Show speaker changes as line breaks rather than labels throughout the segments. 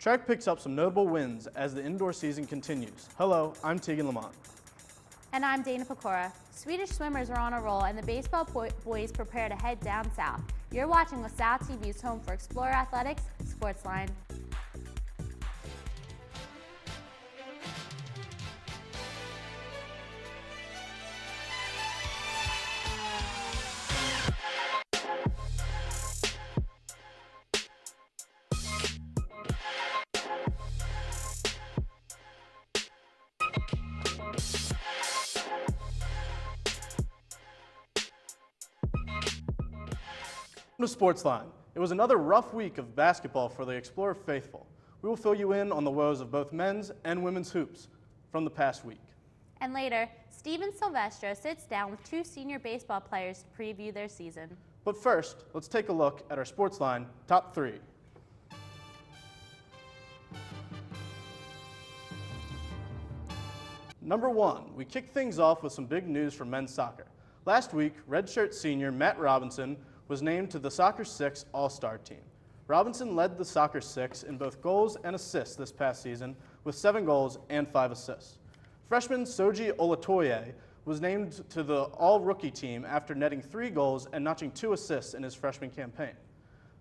Track picks up some notable wins as the indoor season continues. Hello, I'm Tegan Lamont.
And I'm Dana Pecora. Swedish swimmers are on a roll and the baseball boys prepare to head down south. You're watching with SalTV's home for Explorer Athletics, SportsLine.
Welcome to SportsLine. It was another rough week of basketball for the Explorer faithful. We will fill you in on the woes of both men's and women's hoops from the past week.
And later, Steven Silvestro sits down with two senior baseball players to preview their season.
But first, let's take a look at our SportsLine top 3. Number 1, we kick things off with some big news from men's soccer. Last week, redshirt senior Matt Robinson was named to the Soccer 6 All-Star team. Robinson led the Soccer 6 in both goals and assists this past season with 7 goals and 5 assists. Freshman Soji Olatoye was named to the All-Rookie team after netting 3 goals and notching 2 assists in his freshman campaign.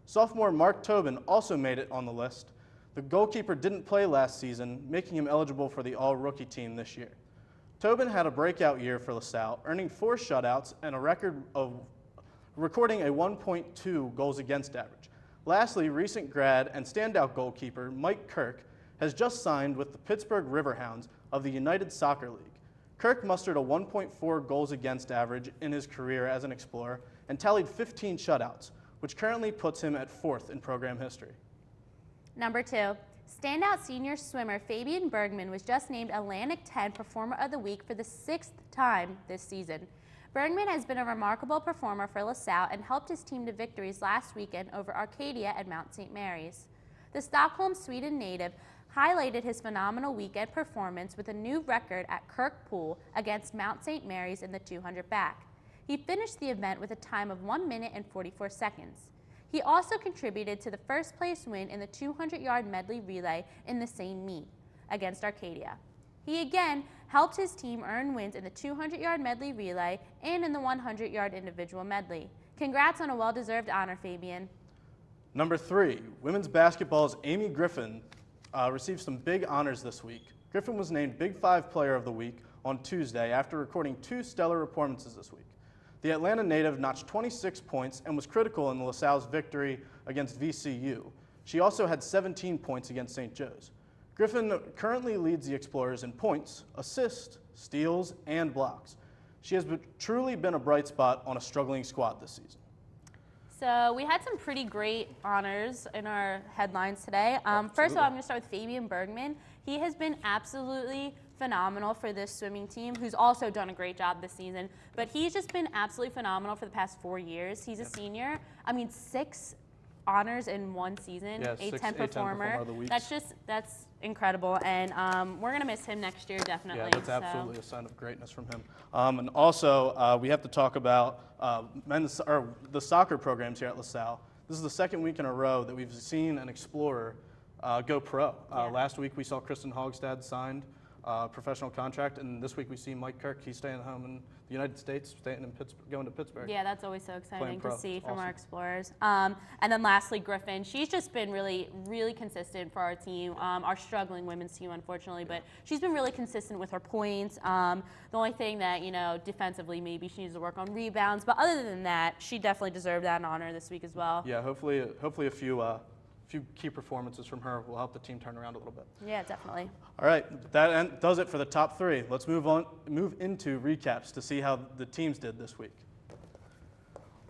Sophomore Mark Tobin also made it on the list. The goalkeeper didn't play last season, making him eligible for the All-Rookie team this year. Tobin had a breakout year for LaSalle, earning 4 shutouts and a record of recording a 1.2 goals against average. Lastly, recent grad and standout goalkeeper Mike Kirk has just signed with the Pittsburgh Riverhounds of the United Soccer League. Kirk mustered a 1.4 goals against average in his career as an Explorer and tallied 15 shutouts, which currently puts him at 4th in program history.
Number 2, standout senior swimmer Fabian Bergman was just named Atlantic 10 Performer of the Week for the 6th time this season. Bergman has been a remarkable performer for LaSalle and helped his team to victories last weekend over Arcadia at Mount St. Mary's. The Stockholm, Sweden native highlighted his phenomenal weekend performance with a new record at Kirk Pool against Mount St. Mary's in the 200 back. He finished the event with a time of 1 minute and 44 seconds. He also contributed to the first place win in the 200-yard medley relay in the same meet against Arcadia. He again helped his team earn wins in the 200-yard medley relay and in the 100-yard individual medley. Congrats on a well-deserved honor, Fabian.
Number 3, women's basketball's Amy Griffin received some big honors this week. Griffin was named Big 5 Player of the Week on Tuesday after recording 2 stellar performances this week. The Atlanta native notched 26 points and was critical in LaSalle's victory against VCU. She also had 17 points against St. Joe's. Griffin currently leads the Explorers in points, assists, steals, and blocks. She has truly been a bright spot on a struggling squad this season.
So we had some pretty great honors in our headlines today. First of all, I'm going to start with Fabian Bergman. He has been absolutely phenomenal for this swimming team, who's also done a great job this season. But he's just been absolutely phenomenal for the past 4 years. He's a senior. I mean, 6 honors in 1 season,
yeah,
A10 performer.
Of the week.
That's incredible, and we're gonna miss him next year, definitely.
Yeah, that's absolutely a sign of greatness from him. And also, we have to talk about the soccer programs here at LaSalle. This is the 2nd week in a row that we've seen an Explorer go pro. Last week we saw Kristen Hogstad signed professional contract, and this week we see Mike Kirk. He's staying home in the United States, staying in Pittsburgh, going to Pittsburgh.
Yeah, that's always so exciting to see from our Explorers.
Awesome.
And then lastly, Griffin. She's just been really, really consistent for our team, our struggling women's team, unfortunately, but she's been really consistent with her points. The only thing that, defensively, maybe she needs to work on rebounds, but other than that, she definitely deserved that honor this week as well.
Yeah, hopefully a few key performances from her will help the team turn around a little bit.
Yeah, definitely.
All right, that does it for the top 3. Let's move into recaps to see how the teams did this week.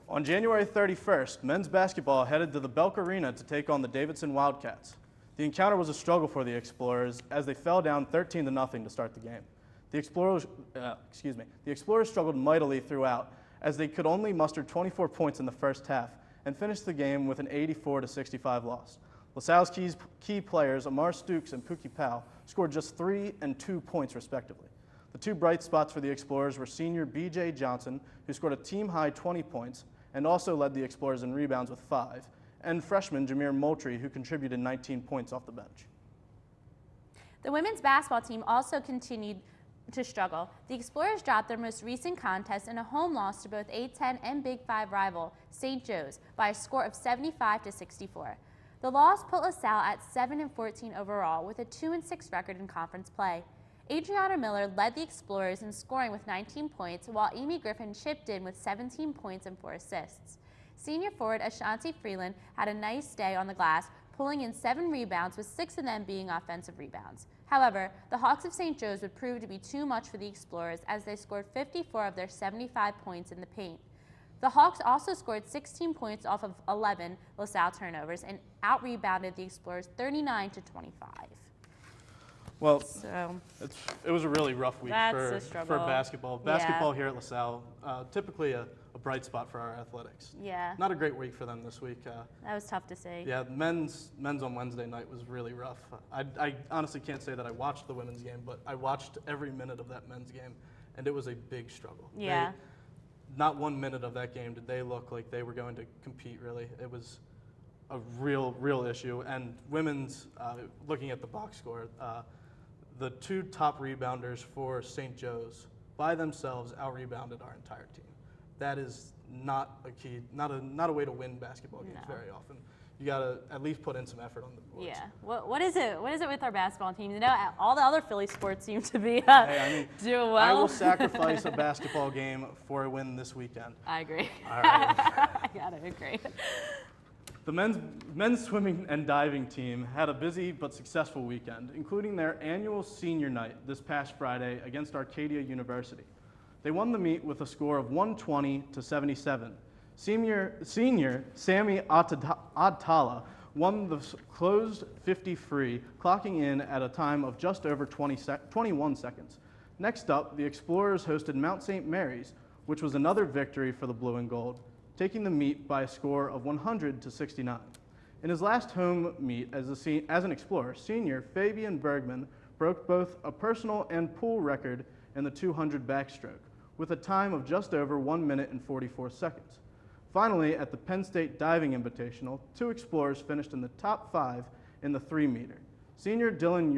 On January 31st, men's basketball headed to the Belk Arena to take on the Davidson Wildcats. The encounter was a struggle for the Explorers as they fell down 13-0 to start the game. The Explorers struggled mightily throughout as they could only muster 24 points in the first half and finished the game with an 84-65 loss. LaSalle's key players, Amar Stukes and Pookie Powell, scored just 3 and 2 points respectively. The 2 bright spots for the Explorers were senior B.J. Johnson, who scored a team-high 20 points and also led the Explorers in rebounds with 5, and freshman Jameer Moultrie, who contributed 19 points off the bench.
The women's basketball team also continued to struggle. The Explorers dropped their most recent contest in a home loss to both A10 and Big 5 rival St. Joe's by a score of 75-64. The loss put LaSalle at 7-14 overall with a 2-6 record in conference play. Adriana Miller led the Explorers in scoring with 19 points, while Amy Griffin chipped in with 17 points and 4 assists. Senior forward Ashanti Freeland had a nice day on the glass, pulling in 7 rebounds, with 6 of them being offensive rebounds. However, the Hawks of St. Joe's would prove to be too much for the Explorers as they scored 54 of their 75 points in the paint. The Hawks also scored 16 points off of 11 LaSalle turnovers and out-rebounded the Explorers 39-25.
Well,
So
it was a really rough week
That's a
for
struggle.
basketball.
Yeah.
Basketball here at LaSalle, typically a bright spot for our athletics.
yeah,
Not a great week for them this week.
that was tough to see.
Yeah, men's on Wednesday night was really rough. I honestly can't say that I watched the women's game, but I watched every minute of that men's game, and it was a big struggle.
Yeah.
Not 1 minute of that game did they look like they were going to compete, really. It was a real issue. And women's, looking at the box score, the 2 top rebounders for St. Joe's by themselves out-rebounded our entire team. That is not a key, not a way to win basketball games
No.
very often. You gotta at least put in some effort on the boards.
Yeah. What is it? What is it with our basketball teams? You know, all the other Philly sports seem to be
Hey, I mean,
doing well.
I will sacrifice a basketball game for a win this weekend.
I agree.
All right.
I gotta agree.
The men's swimming and diving team had a busy but successful weekend, including their annual senior night this past Friday against Arcadia University. They won the meet with a score of 120-77. Senior Sammy Adtala won the closed 50 free, clocking in at a time of just over 21 seconds. Next up, the Explorers hosted Mount St. Mary's, which was another victory for the blue and gold, taking the meet by a score of 100-69. In his last home meet as an Explorer, senior Fabian Bergman broke both a personal and pool record in the 200 backstroke, with a time of just over 1 minute and 44 seconds. Finally, at the Penn State Diving Invitational, 2 Explorers finished in the top 5 in the 3-meter. Senior Dylan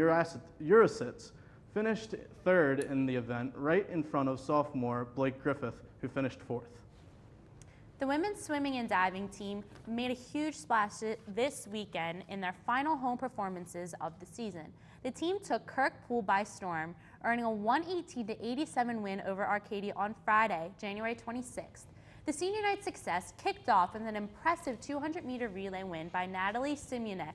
Urasitz finished 3rd in the event, right in front of sophomore Blake Griffith, who finished 4th.
The women's swimming and diving team made a huge splash this weekend in their final home performances of the season. The team took Kirk Pool by storm, earning a 118-87 win over Arcadia on Friday, January 26th. The senior night success kicked off with an impressive 200-meter relay win by Natalie Simeonek,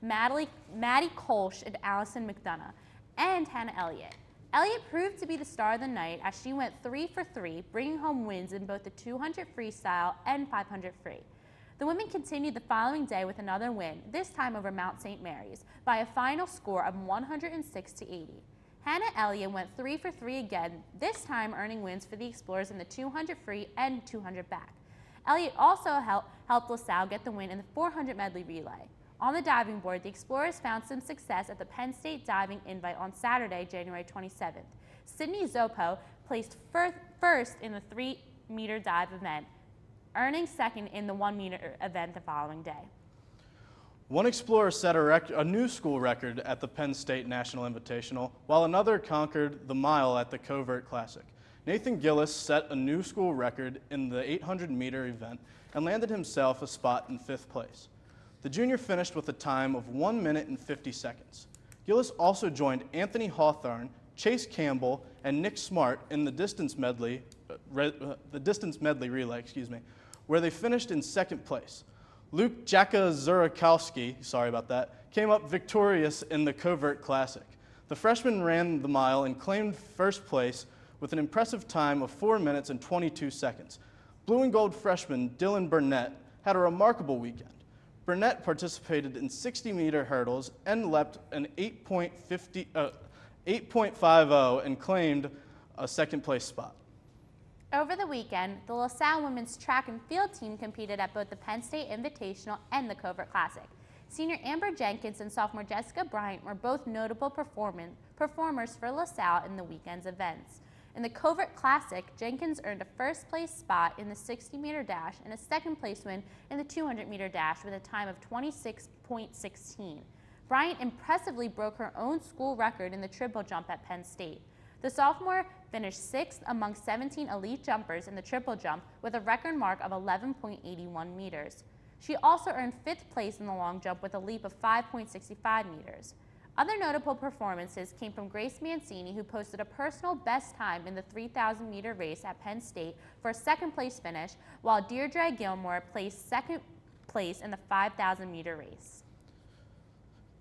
Maddie Kolsch, and Allison McDonough, and Hannah Elliott. Elliott proved to be the star of the night as she went 3 for 3, bringing home wins in both the 200 freestyle and 500 free. The women continued the following day with another win, this time over Mount St. Mary's, by a final score of 106-80. Hannah Elliott went 3 for 3 again, this time earning wins for the Explorers in the 200 free and 200 back. Elliott also helped LaSalle get the win in the 400 medley relay. On the diving board, the Explorers found some success at the Penn State Diving Invite on Saturday, January 27th. Sydney Zopo placed first in the 3-meter dive event, earning 2nd in the 1-meter event the following day.
One Explorer set a new school record at the Penn State National Invitational, while another conquered the mile at the Covert Classic. Nathan Gillis set a new school record in the 800-meter event and landed himself a spot in 5th place. The junior finished with a time of 1 minute and 50 seconds. Gillis also joined Anthony Hawthorne, Chase Campbell, and Nick Smart in the distance medley relay, where they finished in 2nd place. Luke Jaka-Zurakowski, came up victorious in the Covert Classic. The freshman ran the mile and claimed 1st place with an impressive time of 4 minutes and 22 seconds. Blue and gold freshman Dylan Burnett had a remarkable weekend. Burnett participated in 60-meter hurdles and leapt an 8.50 and claimed a 2nd place spot.
Over the weekend, the LaSalle women's track and field team competed at both the Penn State Invitational and the Covert Classic. Senior Amber Jenkins and sophomore Jessica Bryant were both notable performers for LaSalle in the weekend's events. In the Covert Classic, Jenkins earned a first-place spot in the 60-meter dash and a second-place win in the 200-meter dash with a time of 26.16. Bryant impressively broke her own school record in the triple jump at Penn State. The sophomore finished 6th among 17 elite jumpers in the triple jump with a record mark of 11.81 meters. She also earned 5th place in the long jump with a leap of 5.65 meters. Other notable performances came from Grace Mancini, who posted a personal best time in the 3,000-meter race at Penn State for a second-place finish, while Deirdre Gilmore placed second place in the 5,000-meter race.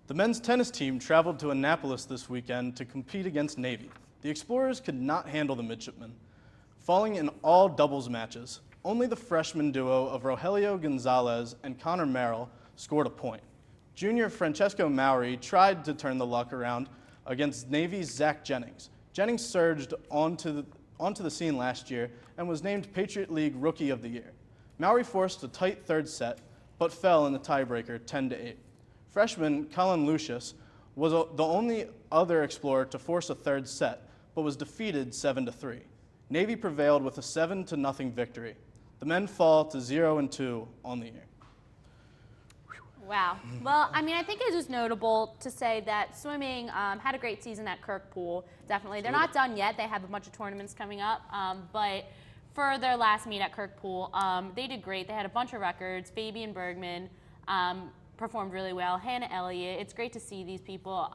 The men's tennis team traveled to Annapolis this weekend to compete against Navy. The Explorers could not handle the midshipmen, falling in all doubles matches. Only the freshman duo of Rogelio Gonzalez and Connor Merrill scored a point. Junior Francesco Mauri tried to turn the luck around against Navy's Zach Jennings. Jennings surged onto the scene last year and was named Patriot League Rookie of the Year. Mauri forced a tight third set, but fell in the tiebreaker 10-8. Freshman Colin Lucius was the only other Explorer to force a third set, but was defeated 7-3. Navy prevailed with a 7-0 victory. The men fall to 0-2 on the year.
Wow. Well, I mean, I think it is notable to say that swimming had a great season at Kirkpool. Definitely. They're not done yet. They have a bunch of tournaments coming up. But for their last meet at Kirkpool, they did great. They had a bunch of records. Fabian Bergman performed really well. Hannah Elliott. It's great to see these people,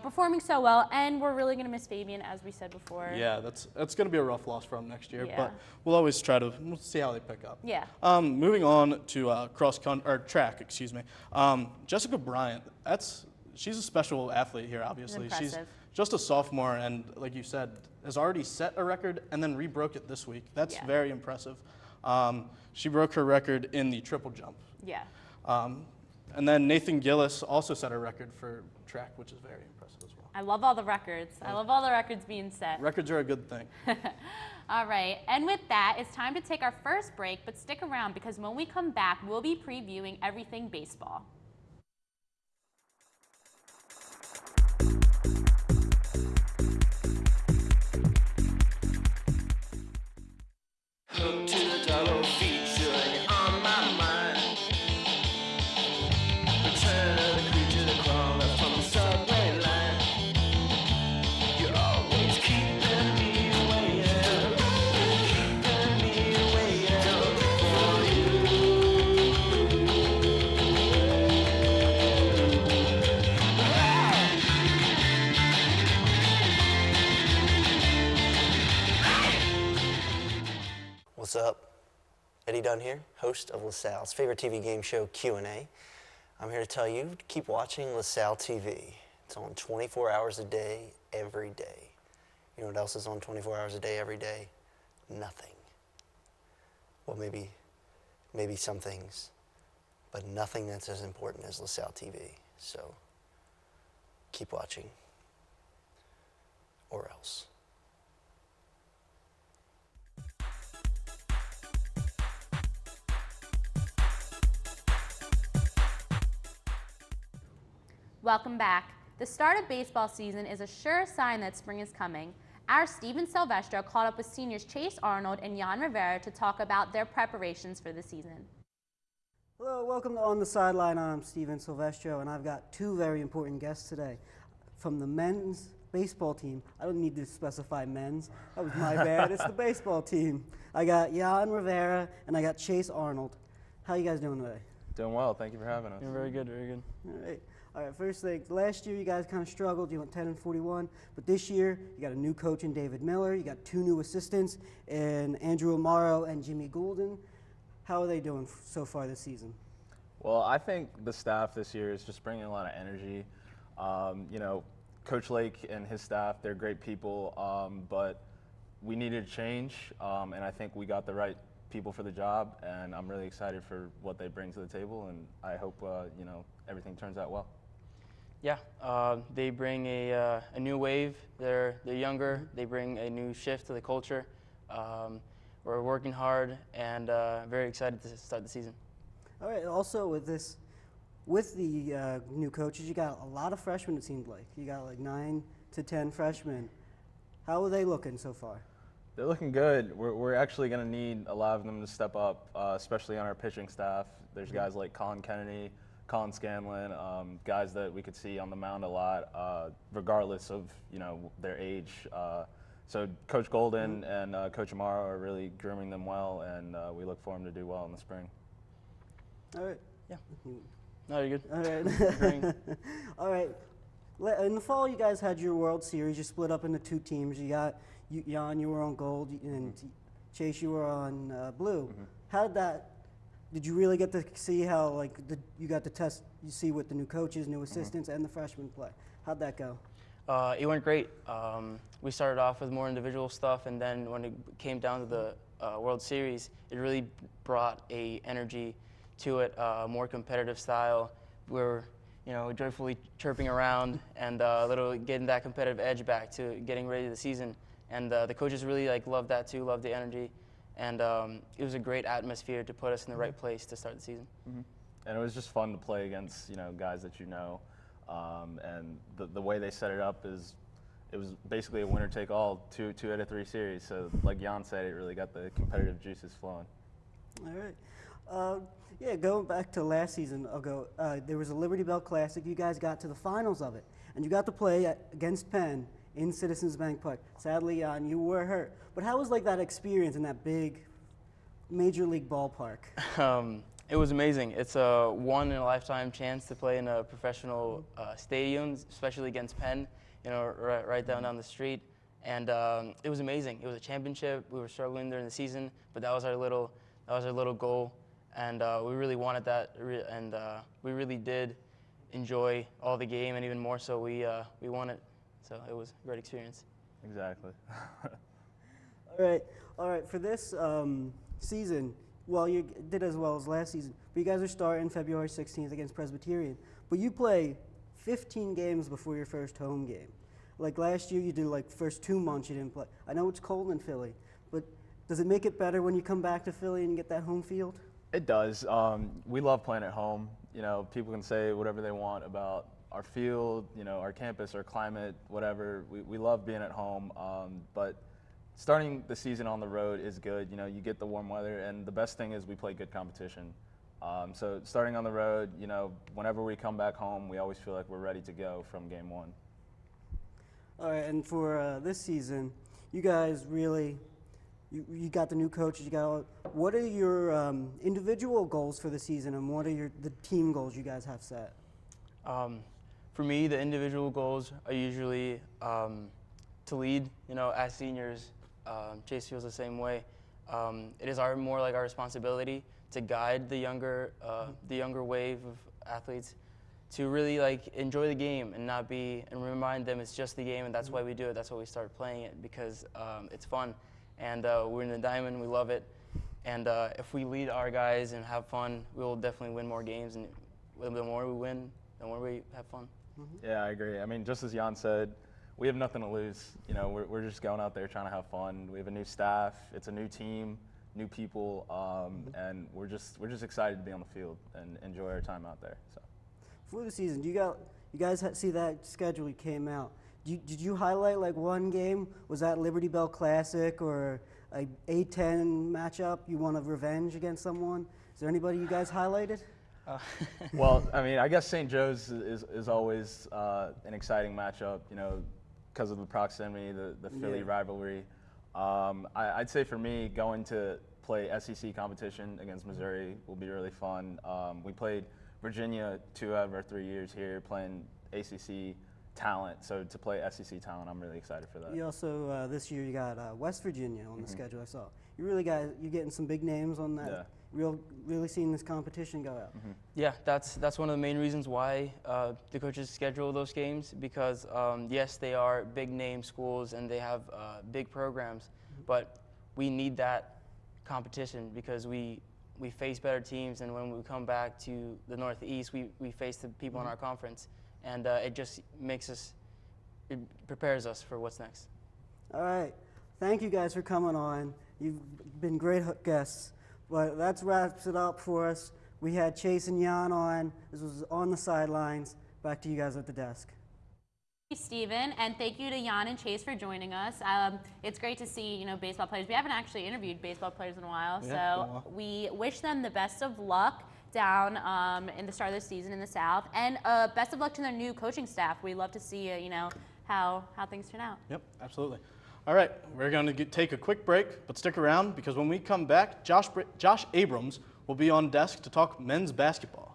performing so well. And we're really going to miss Fabian, as we said before.
Yeah, that's going to be a rough loss for them next year.
Yeah.
But we'll always we'll see how they pick up.
Yeah.
Moving on to track, excuse me. Jessica Bryant. She's a special athlete here. Obviously, she's just a sophomore, and like you said, has already set a record and then rebroke it this week. That's very impressive. She broke her record in the triple jump.
Yeah.
And then Nathan Gillis also set a record for track, which is very impressive as well.
I love all the records. I love all the records being set.
Records are a good thing.
All right, and with that, it's time to take our first break, but stick around because when we come back, we'll be previewing everything baseball.
Hook to the double feature on my mind. Return of the creature that crawled up from the subway line. You're always keeping me waiting for you.
What's up? Eddie Dunn here, host of LaSalle's favorite TV game show, Q&A. I'm here to tell you to keep watching SalTV. It's on 24 hours a day, every day. You know what else is on 24 hours a day, every day? Nothing. Well, maybe some things, but nothing that's as important as SalTV. So keep watching, or else.
Welcome back. The start of baseball season is a sure sign that spring is coming. Our Steven Silvestro caught up with seniors Chase Arnold and Jan Rivera to talk about their preparations for the season.
Hello, welcome to On the Sideline. I'm Steven Silvestro, and I've got two very important guests today. From the men's baseball team, I don't need to specify men's, that was my bad, it's the baseball team. I got Jan Rivera and I got Chase Arnold. How you guys doing today?
Doing well, thank you for having us.
Doing very good, very good. All right, first thing, last year you guys kind of struggled, you went 10-41, but this year you got a new coach in David Miller, you got two new assistants in Andrew Amaro and Jimmy Goulden. How are they doing so far this season?
Well, I think the staff this year is just bringing a lot of energy. Coach Lake and his staff, they're great people, but we needed a change, and I think we got the right people for the job, and I'm really excited for what they bring to the table, and I hope everything turns out well.
Yeah, they bring a new wave. They're younger. They bring a new shift to the culture. We're working hard and very excited to start the season.
All right, also with the new coaches, you got a lot of freshmen, it seemed like. You got like 9 to 10 freshmen. How are they looking so far?
They're looking good. We're actually going to need a lot of them to step up, especially on our pitching staff. There's guys like Colin Kennedy, Colin Scanlon, guys that we could see on the mound a lot, regardless of their age. So Coach Golden and Coach Amaro are really grooming them well, and we look for them to do well in the spring.
All right.
Yeah. No, you're good.
All right.
Agreeing.
All right. In the fall, you guys had your World Series. You split up into 2 teams. You got Jan, you were on gold, and Chase, you were on blue. How did that? Did you really get to see how you got to test? You see what the new coaches, new assistants, and the freshmen play. How'd that go?
It went great. We started off with more individual stuff, and then when it came down to the World Series, it really brought a energy to it, a more competitive style. We were, joyfully chirping around and getting that competitive edge back to getting ready for the season. And the coaches really loved that too, loved the energy, and it was a great atmosphere to put us in the right place to start the season.
And it was just fun to play against guys that and the way they set it up is it was basically a winner take all, two out of 3 series. So like Jan said, it really got the competitive juices flowing.
All right. Yeah, going back to last season ago, there was a Liberty Bell Classic. You guys got to the finals of it, and you got to play against Penn in Citizens Bank Park. Sadly, Jan, you were hurt. But how was that experience in that big major league ballpark?
It was amazing. It's a one-in-a-lifetime chance to play in a professional stadium, especially against Penn, right down the street. And it was amazing. It was a championship. We were struggling during the season, but that was our little goal, and we really wanted that, and we really did enjoy all the game, and even more so, we won it. So it was a great experience.
Exactly.
All right. For this season, well, you did as well as last season, but you guys are starting February 16th against Presbyterian. But you play 15 games before your first home game. Like last year, you did first 2 months you didn't play. I know it's cold in Philly, but does it make it better when you come back to Philly and get that home field?
It does. We love playing at home. People can say whatever they want about our field, our campus, our climate, whatever. We love being at home, but starting the season on the road is good. You get the warm weather, and the best thing is we play good competition. So starting on the road, whenever we come back home, we always feel like we're ready to go from game 1.
All right, and for this season, you guys really, you got the new coaches. What are your individual goals for the season, and what are the team goals you guys have set?
For me, the individual goals are usually to lead. As seniors, Chase feels the same way. It is more like our responsibility to guide the younger wave of athletes to really enjoy the game and remind them it's just the game, and that's why we do it. That's why we started playing it, because it's fun, and we're in the diamond. We love it, and if we lead our guys and have fun, we will definitely win more games, and the more we win, the more we have fun.
Yeah, I agree. I mean, just as Jan said, we have nothing to lose. We're just going out there trying to have fun. We have a new staff. It's a new team, new people, and we're just excited to be on the field and enjoy our time out there. So,
for the season, you guys see that schedule came out? Did you highlight one game? Was that Liberty Bell Classic or a A-10 matchup? You want a revenge against someone? Is there anybody you guys highlighted?
Well, I mean, I guess St. Joe's is always an exciting matchup, because of the proximity, the Philly rivalry. I'd say for me, going to play SEC competition against Missouri will be really fun. We played Virginia 2 out of our 3 years here, playing ACC talent. So to play SEC talent, I'm really excited for that.
You also, this year, you got West Virginia on the schedule, I saw. You're getting some big names on that.
Yeah.
Really seeing this competition go out.
Yeah, that's one of the main reasons why the coaches schedule those games, because yes, they are big name schools and they have big programs, but we need that competition because we face better teams, and when we come back to the Northeast, we face the people in our conference, and it just it prepares us for what's next.
All right, thank you guys for coming on. You've been great guests. But that wraps it up for us. We had Chase and Jan on. This was On the Sidelines. Back to you guys at the desk.
Thank you, Steven, and thank you to Jan and Chase for joining us. It's great to see, baseball players. We haven't actually interviewed baseball players in a while, so we wish them the best of luck down in the start of the season in the South, and best of luck to their new coaching staff. We love to see, how things turn out.
Yep, absolutely. All right, we're going to take a quick break, but stick around because when we come back, Josh Abrams will be on desk to talk men's basketball.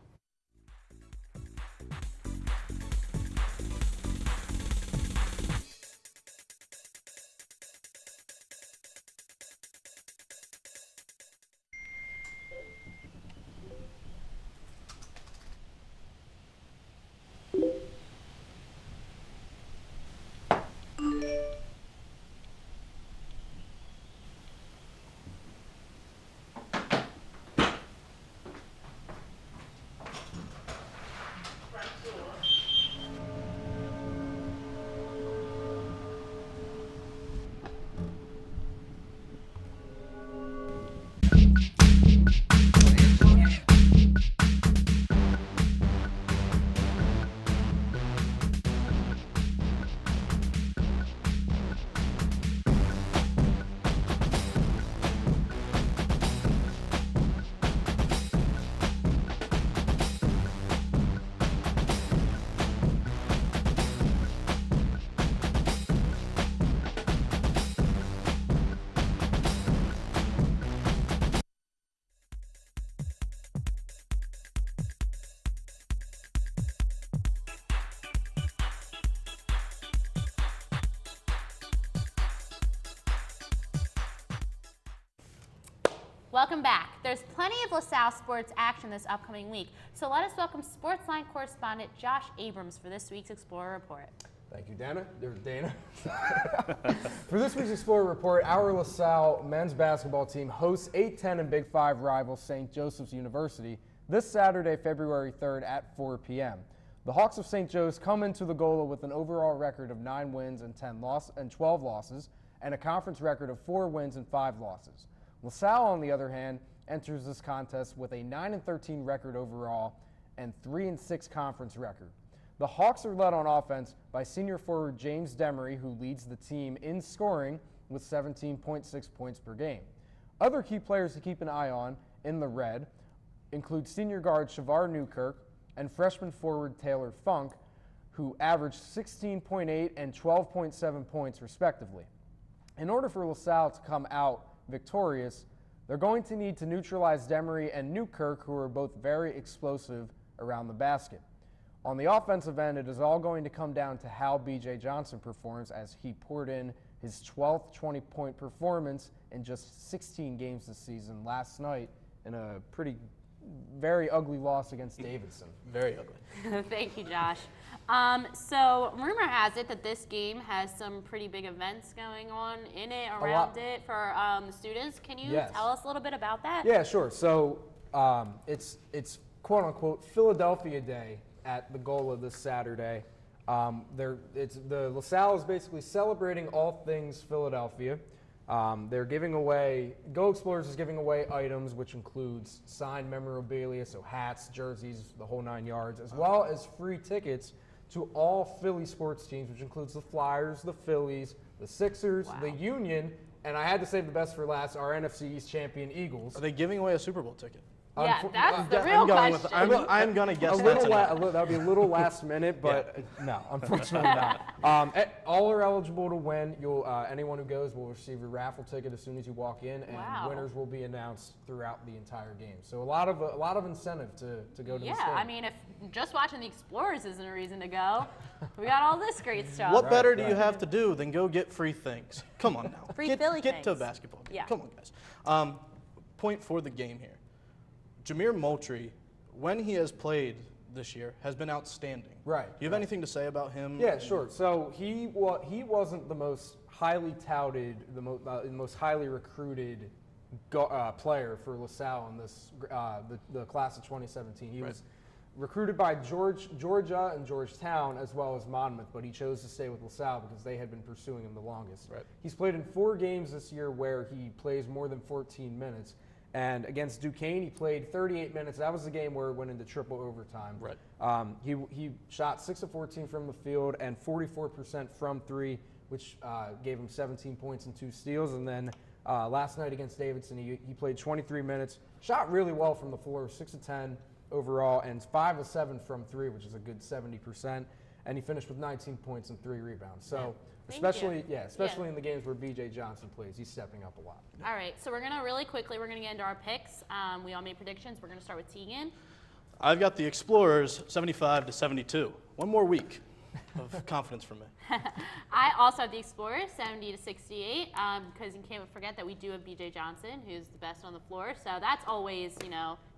Welcome back. There's plenty of LaSalle sports action this upcoming week, so let us welcome SportsLine correspondent Josh Abrams for this week's Explorer Report.
Thank you, Dana. For this week's Explorer Report, our LaSalle men's basketball team hosts 8-10 and Big 5 rival St. Joseph's University this Saturday, February 3rd at 4 p.m. The Hawks of St. Joe's come into the Gola with an overall record of 9 wins and 12 losses, and a conference record of 4 wins and 5 losses. LaSalle, on the other hand, enters this contest with a 9-13 record overall and 3-6 conference record. The Hawks are led on offense by senior forward James Demery, who leads the team in scoring with 17.6 points per game. Other key players to keep an eye on in the red include senior guard Shavar Newkirk and freshman forward Taylor Funk, who averaged 16.8 and 12.7 points respectively. In order for LaSalle to come out victorious, they're going to need to neutralize Demery and Newkirk, who are both very explosive around the basket. On the offensive end, it is all going to come down to how B.J. Johnson performs, as he poured in his 12th 20-point performance in just 16 games this season last night in a very ugly loss against Davidson.
Very ugly.
Thank you, Josh. So rumor has it that this game has some pretty big events going on in it, around it for the students. Can you tell us a little bit about that?
Yeah, sure. So it's quote unquote Philadelphia Day at the Gola this Saturday. The LaSalle is basically celebrating all things Philadelphia. They're giving away, Go Explorers is giving away items, which includes signed memorabilia, so hats, jerseys, the whole 9 yards, as well as free tickets to all Philly sports teams, which includes the Flyers, the Phillies, the Sixers, the Union, and I had to save the best for last, our NFC East champion Eagles.
Are they giving away a Super Bowl ticket?
Yeah, that's the real question.
I'm going to guess that's
that would be a little last minute, but no, unfortunately not. All are eligible to win. Anyone who goes will receive a raffle ticket as soon as you walk in, and winners will be announced throughout the entire game. So a lot of incentive to go to the stadium.
Yeah, I mean, if just watching the Explorers isn't a reason to go, we got all this great stuff.
What better do you have to do than go get free things? Come on now.
Free Philly
Get
things.
to a basketball game.
Yeah.
Come on, guys. Point for the game here. Jameer Moultrie, when he has played this year, has been outstanding.
Right.
Do you have anything to say about him?
Yeah, sure. So he wasn't the most highly touted, the most highly recruited player for LaSalle in this the class of 2017. He was recruited by Georgia and Georgetown, as well as Monmouth, but he chose to stay with LaSalle because they had been pursuing him the longest.
Right.
He's played in 4 games this year where he plays more than 14 minutes. And against Duquesne, he played 38 minutes. That was the game where it went into triple overtime.
Right.
He shot 6 of 14 from the field and 44% from 3, which gave him 17 points and 2 steals. And then last night against Davidson, he played 23 minutes, shot really well from the floor, 6 of 10 overall, and 5 of 7 from 3, which is a good 70%. And he finished with 19 points and 3 rebounds. So especially in the games where B.J. Johnson plays, he's stepping up a lot.
All right, so we're going to really quickly, we're going to get into our picks. We all made predictions. We're going to start with Tegan.
I've got the Explorers 75-72. One more week of confidence from me.
I also have the Explorers 70-68 because you can't forget that we do have B.J. Johnson, who's the best on the floor. So that's always,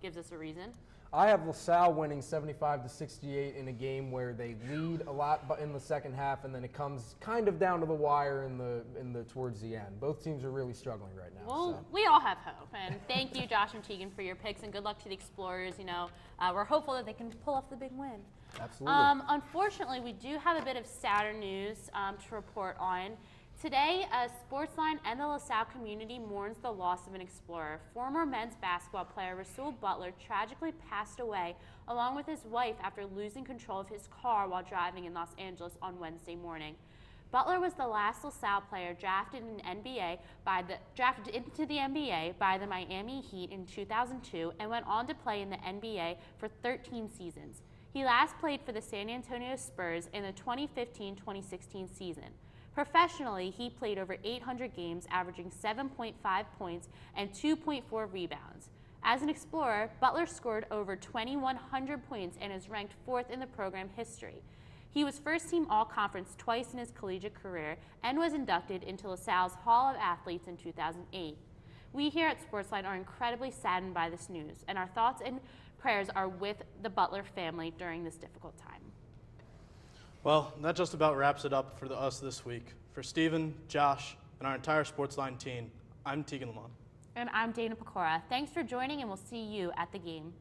gives us a reason.
I have LaSalle winning 75-68 in a game where they lead a lot in the second half, and then it comes kind of down to the wire in the towards the end. Both teams are really struggling right now.
Well, we all have hope, and thank you, Josh and Tegan, for your picks, and good luck to the Explorers. We're hopeful that they can pull off the big win.
Absolutely.
Unfortunately, we do have a bit of sadder news to report on. Today, SportsLine and the LaSalle community mourns the loss of an Explorer. Former men's basketball player Rasul Butler tragically passed away along with his wife after losing control of his car while driving in Los Angeles on Wednesday morning. Butler was the last LaSalle player drafted into the NBA by the Miami Heat in 2002 and went on to play in the NBA for 13 seasons. He last played for the San Antonio Spurs in the 2015-2016 season. Professionally, he played over 800 games, averaging 7.5 points and 2.4 rebounds. As an Explorer, Butler scored over 2,100 points and is ranked 4th in the program history. He was first-team All-Conference twice in his collegiate career and was inducted into LaSalle's Hall of Athletes in 2008. We here at SportsLine are incredibly saddened by this news, and our thoughts and prayers are with the Butler family during this difficult time.
Well, that just about wraps it up for us this week. For Steven, Josh, and our entire SportsLine team, I'm Tegan Lamont.
And I'm Dana Pecora. Thanks for joining, and we'll see you at the game.